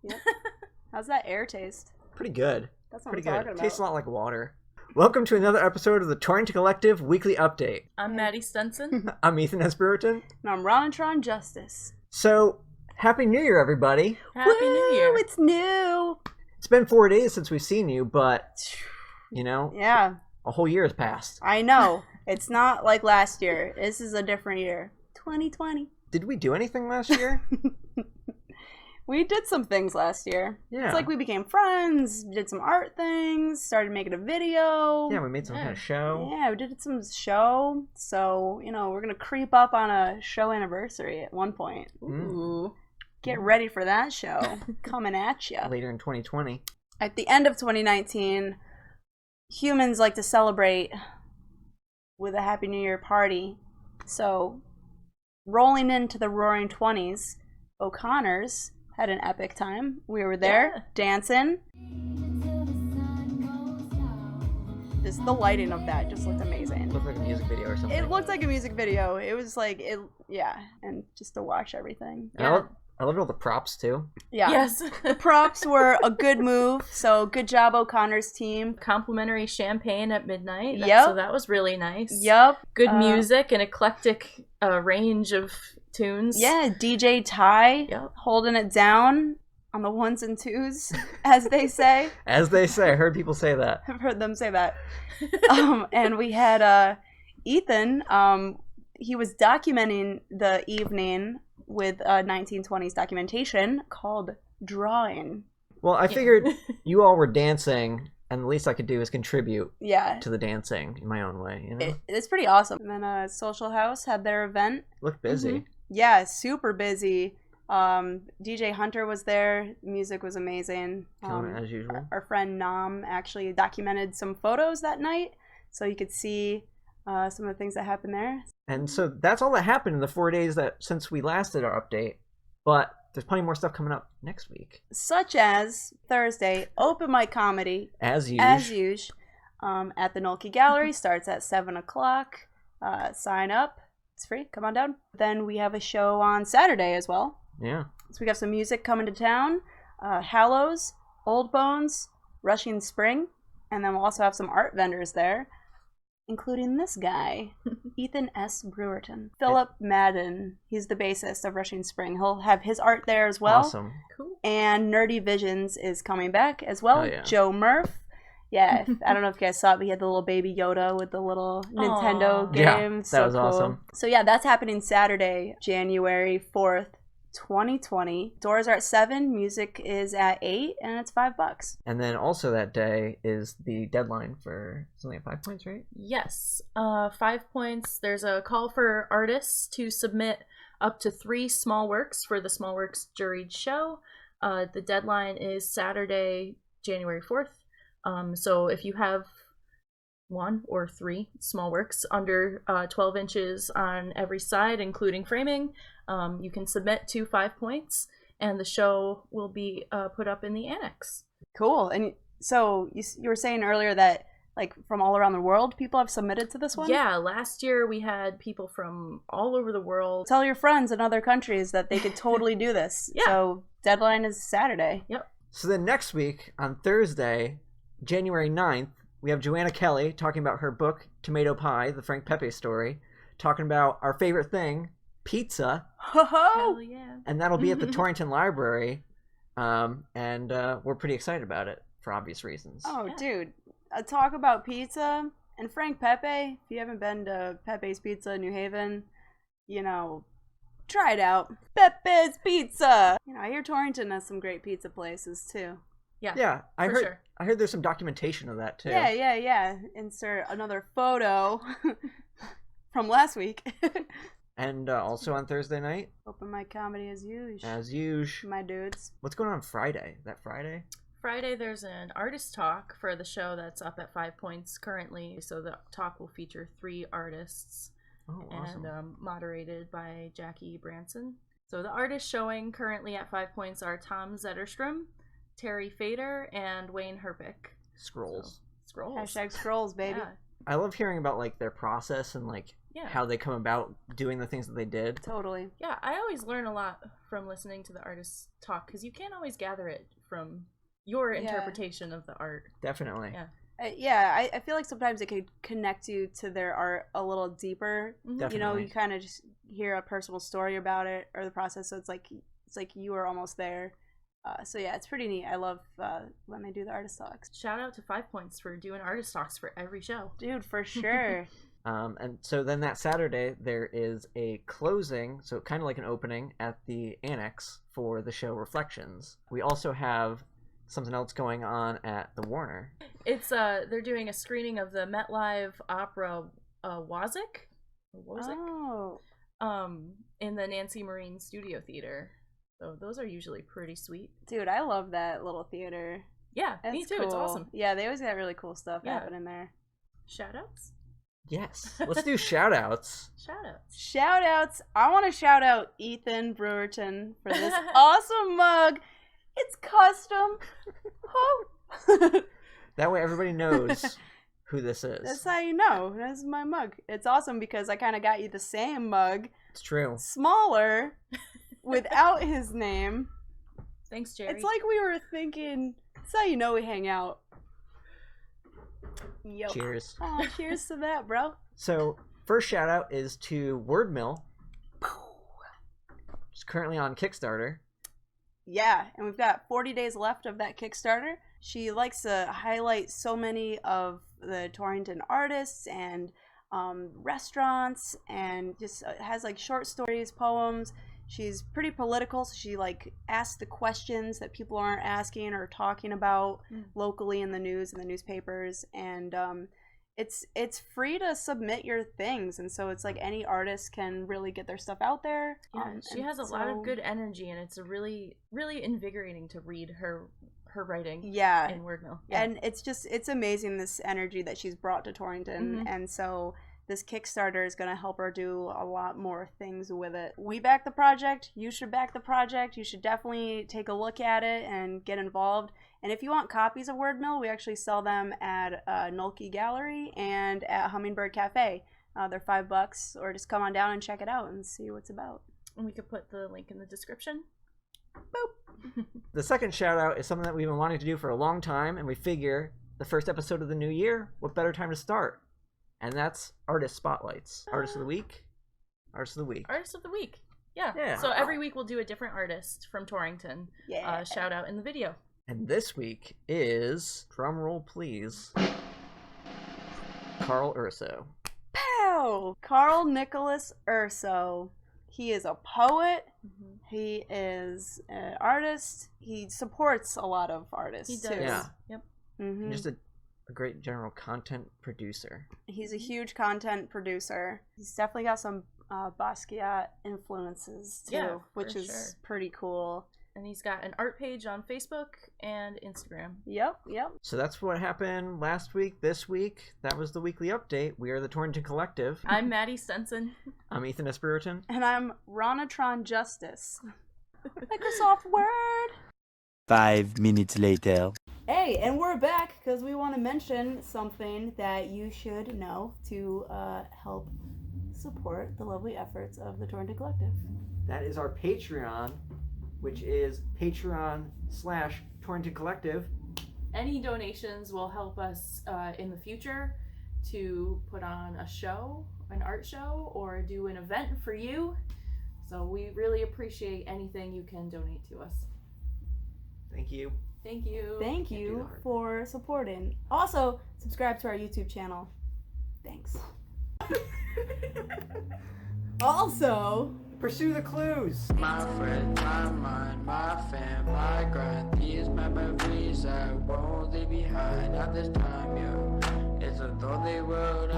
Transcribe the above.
Yep. How's that air taste? Pretty good. That's what Pretty I'm good. talking about. Tastes a lot like water. Welcome to another episode of the Torrington Collective Weekly Update. I'm Maddie Stenson. I'm Ethan Espiriton. And I'm Ronatron Justice. So, Happy New Year, everybody. Happy New Year. It's new. It's been 4 days since we've seen you, but, Yeah, a whole year has passed. I know. It's not like last year. This is a different year. 2020. Did we do anything last year? We did some things last year. Yeah. It's like we became friends, did some art things, started making a video. Yeah, we made some kind of show. Yeah, we did some show. So, we're going to creep up on a show anniversary at one point. Ooh. Get ready for that show. Coming at you. Later in 2020. At the end of 2019, humans like to celebrate with a Happy New Year party. So, rolling into the Roaring 20s, O'Connor's had an epic time. We were there, dancing. Just the lighting of that just looked amazing. It looked like a music video or something. It looked like a music video. It was like, and just to watch everything. And I loved all the props, too. Yeah. Yes. The props were a good move, so good job, O'Connor's team. Complimentary champagne at midnight. Yep. So that was really nice. Yep. Good music, an eclectic range of tunes. Yeah, DJ Ty holding it down on the ones and twos, as they say. As they say. I heard people say that. I've heard them say that. And we had Ethan. He was documenting the evening with a 1920s documentation called Drawing. Well, I figured you all were dancing, and the least I could do is contribute Yeah. to the dancing in my own way, It's pretty awesome. And then Social House had their event. Looked busy. Mm-hmm. Yeah, super busy. DJ Hunter was there. Music was amazing. Killing it as usual. Our friend Nam actually documented some photos that night, so you could see some of the things that happened there. And so that's all that happened in the 4 days that since we last did our update. But there's plenty more stuff coming up next week. Such as Thursday, open mic comedy. As usual. As usual. At the Noelke Gallery. Starts at 7 o'clock. Sign up. It's free. Come on down. Then we have a show on Saturday as well. Yeah. So we got some music coming to town. Hallowz, Old Bones, Rushing Spring. And then we'll also have some art vendors there, including this guy, Ethan S. Brewerton. Philip Madden, he's the bassist of Rushing Spring. He'll have his art there as well. Awesome. Cool. And Nerdy Visions is coming back as well. Oh, yeah. Joe Murph. Yeah, I don't know if you guys saw it, but he had the little baby Yoda with the little Nintendo game. Yeah, that so was cool. awesome. So yeah, that's happening Saturday, January 4th, 2020. Doors are at 7, music is at 8, and it's $5. And then also that day is the deadline for something at 5 points, right? Yes. 5 points. There's a call for artists to submit up to 3 small works for the Small Works Juried show. The deadline is Saturday, January 4th. So if you have 1 or 3 small works under 12 inches on every side, including framing, you can submit to 5 points, and the show will be put up in the Annex. Cool. And so you were saying earlier that like from all around the world, people have submitted to this one? Yeah, last year we had people from all over the world. Tell your friends in other countries that they could totally do this. Yeah. So deadline is Saturday. Yep. So then next week, on Thursday, January 9th, we have Joanna Kelly talking about her book, Tomato Pie, the Frank Pepe story, talking about our favorite thing, pizza. Ho-ho! Hell yeah. And that'll be at the Torrington Library. And we're pretty excited about it for obvious reasons. Oh, Yeah. dude. Talk about pizza and Frank Pepe. If you haven't been to Pepe's Pizza in New Haven, try it out. Pepe's Pizza! I hear Torrington has some great pizza places, too. Yeah, I for heard. sure. I heard there's some documentation of that too. Yeah. Insert another photo from last week. And also on Thursday night, Open mic comedy as usual. as usual. My dudes. What's going on Friday? That Friday? Friday there's an artist talk for the show that's up at 5 points currently. So the talk will feature 3 artists Oh, awesome. and moderated by Jackie Branson. So the artists showing currently at 5 points are Tom Zetterstrom, Terry Fader, and Wayne Herpick. Scrolls. Scrolls. Hashtag scrolls, baby. Yeah. I love hearing about like their process and like how they come about doing the things that they did. Totally. Yeah, I always learn a lot from listening to the artists talk, because you can't always gather it from your interpretation of the art. Definitely. Yeah. I feel like sometimes it could connect you to their art a little deeper. Definitely. You know, you kind of just hear a personal story about it or the process, so it's like you are almost there. So yeah, it's pretty neat. I love when they do the artist talks. Shout out to 5 Points for doing artist talks for every show. Dude, for sure. And so then that Saturday there is a closing, so kind of like an opening at the Annex for the show Reflections. We also have something else going on at the Warner. It's they're doing a screening of the MetLive opera Wazik? Oh. In the Nancy Marine Studio Theater. So those are usually pretty sweet. Dude, I love that little theater. Yeah, That's me too. cool. It's awesome. Yeah, they always got really cool stuff happening there. Shoutouts? Yes. Let's do shout-outs. Shoutouts. Shout-outs. I want to shout out Ethan Brewerton for this awesome mug. It's custom. Oh. That way everybody knows who this is. That's how you know. This is my mug. It's awesome because I kind of got you the same mug. It's true. Smaller, without his name. Thanks, Jerry. It's like we were thinking, that's how you know we hang out. Yo. Cheers. Oh, cheers to that, bro. So, first shout out is to Wordmill. It's currently on Kickstarter. Yeah, and we've got 40 days left of that Kickstarter. She likes to highlight so many of the Torrington artists and restaurants, and just has like short stories, poems. She's pretty political, so she like asks the questions that people aren't asking or talking about locally in the news and the newspapers. And it's free to submit your things, and so it's like any artist can really get their stuff out there. Yeah, she has a lot of good energy, and it's a really invigorating to read her writing. Yeah, in Wordmill. Yeah. And it's amazing, this energy that she's brought to Torrington, and so this Kickstarter is going to help her do a lot more things with it. We back the project. You should back the project. You should definitely take a look at it and get involved. And if you want copies of Wordmill, we actually sell them at Noelke Gallery and at Hummingbird Cafe. They're $5, or just come on down and check it out and see what it's about. And we could put the link in the description. Boop. The second shout out is something that we've been wanting to do for a long time, and we figure the first episode of the new year, what better time to start? And that's Artist Spotlights. Artist of the Week. Artist of the Week. Artist of the Week. Yeah. Yeah. So every week we'll do a different artist from Torrington. Yeah. Shout out in the video. And this week is, drum roll please, Carl Urso. Pow! Carl Nicholas Urso. He is a poet. He is an artist. He supports a lot of artists. He does. Too. Yeah. Yep. Mm-hmm. Just a great general content producer. He's a huge content producer. He's definitely got some Basquiat influences too, Yeah, which for is sure. pretty cool. And he's got an art page on Facebook and Instagram. Yep. So that's what happened last week. This week, that was the weekly update. We are the Torrington Collective. I'm Maddie Stenson. I'm Ethan S. Brewerton. And I'm Ronatron Justice. Microsoft Word. 5 minutes later. Hey, and we're back because we want to mention something that you should know to help support the lovely efforts of the Torrington Collective. That is our Patreon, which is Patreon/Torrington Collective. Any donations will help us in the future to put on a show, an art show, or do an event for you. So we really appreciate anything you can donate to us. Thank you. Thank you. Thank Can't do you the hard for supporting. Also, subscribe to our YouTube channel. Thanks. Also, Pursue the clues. My friends, my mind, my fam, my grind. These memories I won't leave behind at this time, yeah. It's a lonely world